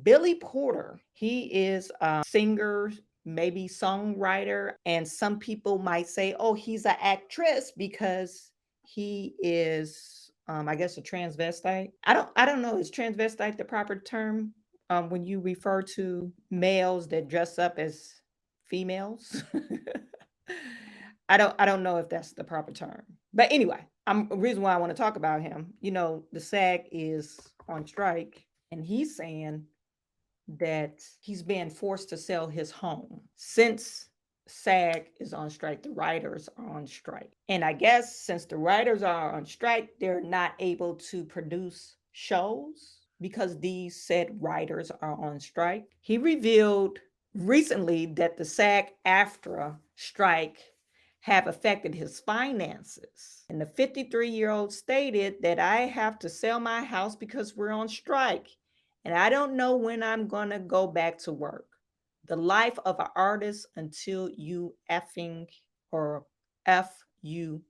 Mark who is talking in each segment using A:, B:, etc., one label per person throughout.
A: Billy Porter, he is a singer, maybe songwriter, and some people might say, oh, he's an actress because he is, I guess, a transvestite. I don't know. Is transvestite the proper term when you refer to males that dress up as females? I don't know if that's the proper term. But anyway, the reason why I want to talk about him, the SAG is on strike, and he's saying that he's being forced to sell his home since SAG is on strike. The writers are on strike. And I guess since the writers are on strike, they're not able to produce shows because these said writers are on strike. He revealed recently that the SAG AFTRA strike have affected his finances. And the 53-year-old stated that I have to sell my house because we're on strike. And I don't know when I'm going to go back to work. The life of an artist until you effing or F you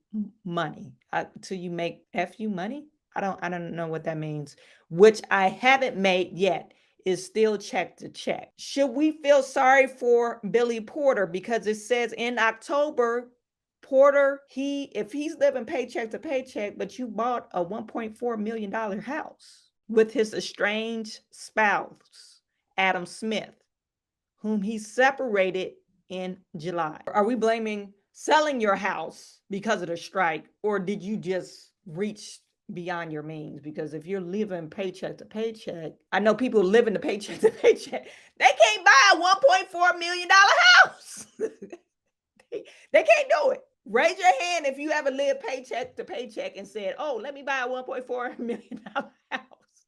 A: money. Until you make F you money? I don't know what that means, which I haven't made yet. Is still check to check. Should we feel sorry for Billy Porter? Because it says in October, Porter, if he's living paycheck to paycheck, but you bought a $1.4 million house with his estranged spouse, Adam Smith, whom he separated in July. Are we blaming selling your house because of the strike, or did you just reach beyond your means? Because if you're living paycheck to paycheck, I know people living the paycheck to paycheck, they can't buy a $1.4 million house. They can't do it. Raise your hand if you ever lived paycheck to paycheck and said, oh, let me buy a $1.4 million house.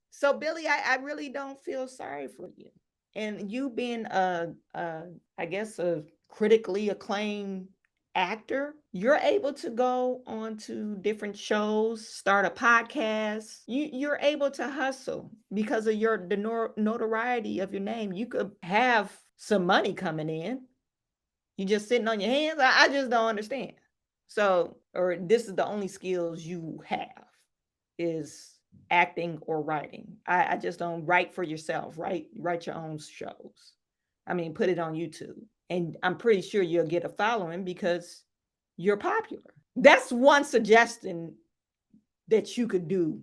A: So, Billy, I really don't feel sorry for you. And you being I guess, a critically acclaimed actor, you're able to go on to different shows, start a podcast. You're able to hustle because of the notoriety of your name. You could have some money coming in. You just sitting on your hands. I just don't understand. So, or this is the only skills you have is acting or writing. I just don't write for yourself. Write your own shows. I mean, put it on YouTube. And I'm pretty sure you'll get a following because you're popular. That's one suggestion that you could do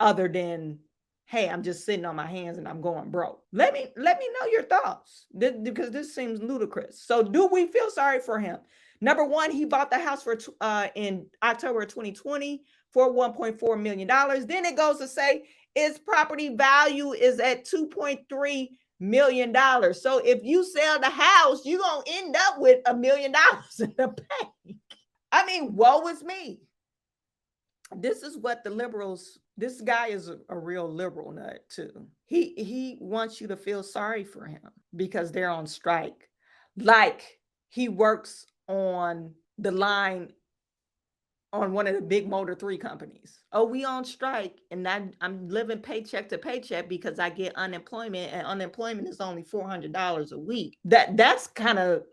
A: other than, hey, I'm just sitting on my hands and I'm going broke. Let me know your thoughts because this seems ludicrous. So do we feel sorry for him? Number one, he bought the house for in October of 2020 for $1.4 million. Then it goes to say its property value is at $2.3 million. So if you sell the house, you're going to end up with $1 million in the bank. I mean, woe is me. This is what the liberals, this guy is a real liberal nut too. He wants you to feel sorry for him because they're on strike. Like he works on the line on one of the big Motor 3 companies. Oh, we on strike and I'm living paycheck to paycheck because I get unemployment, and unemployment is only $400 a week. That's kind of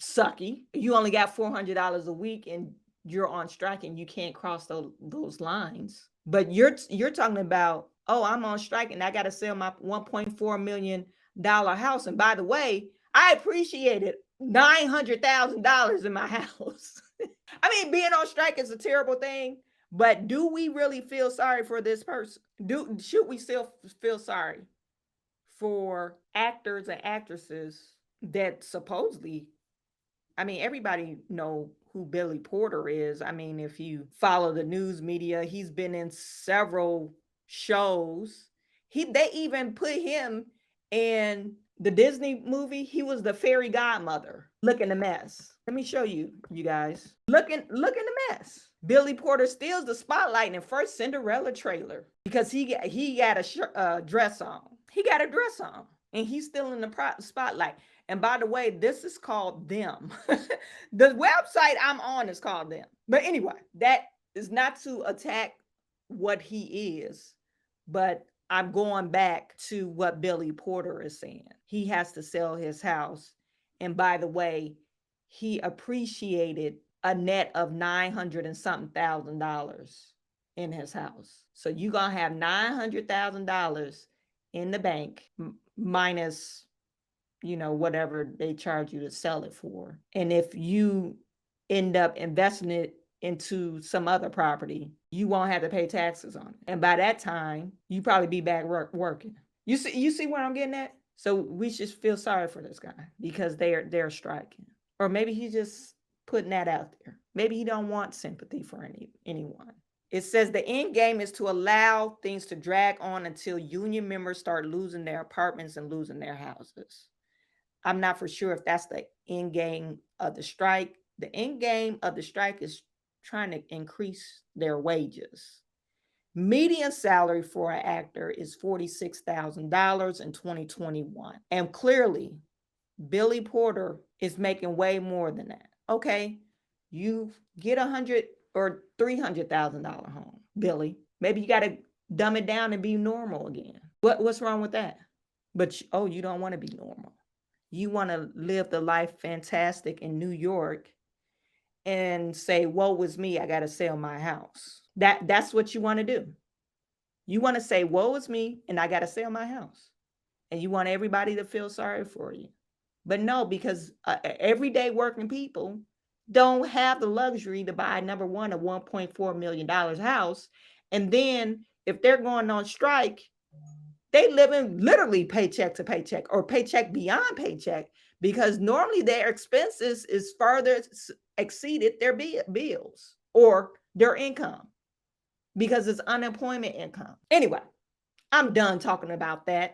A: sucky. You only got $400 a week and you're on strike and you can't cross those lines. But you're talking about, oh, I'm on strike and I got to sell my $1.4 million house. And by the way, I appreciated $900,000 in my house. I mean, being on strike is a terrible thing, but do we really feel sorry for this person? Should we still feel sorry for actors and actresses that supposedly, I mean, everybody know who Billy Porter is. I mean, if you follow the news media, he's been in several shows. They even put him in the Disney movie. He was the fairy godmother. Look in the mess. Let me show you guys. Look in the mess. Billy Porter steals the spotlight in the first Cinderella trailer because he got a dress on. He got a dress on, and he's still in the spotlight. And by the way, this is called Them. The website I'm on is called Them. But anyway, that is not to attack what he is, but I'm going back to what Billy Porter is saying. He has to sell his house. And by the way, he appreciated a net of $900 and something thousand in his house. So you're going to have $900,000 in the bank minus, you know, whatever they charge you to sell it for. And if you end up investing it into some other property, you won't have to pay taxes on it. And by that time, you probably be back working. You see where I'm getting at? So we should feel sorry for this guy because they're striking. Or maybe he's just putting that out there. Maybe he don't want sympathy for anyone. It says the end game is to allow things to drag on until union members start losing their apartments and losing their houses. I'm not for sure if that's the end game of the strike. The end game of the strike is trying to increase their wages. Median salary for an actor is $46,000 in 2021. And clearly, Billy Porter is making way more than that. Okay, you get $100,000 or $300,000 home, Billy. Maybe you got to dumb it down and be normal again. What's wrong with that? But you don't want to be normal. You want to live the life fantastic in New York and say, woe is me, I got to sell my house. That's what you want to do. You want to say, woe is me, and I got to sell my house. And you want everybody to feel sorry for you. But no, because everyday working people don't have the luxury to buy, number one, a $1.4 million house. And then if they're going on strike, they live in literally paycheck to paycheck or paycheck beyond paycheck, because normally their expenses is further exceeded their bills or their income because it's unemployment income. Anyway, I'm done talking about that.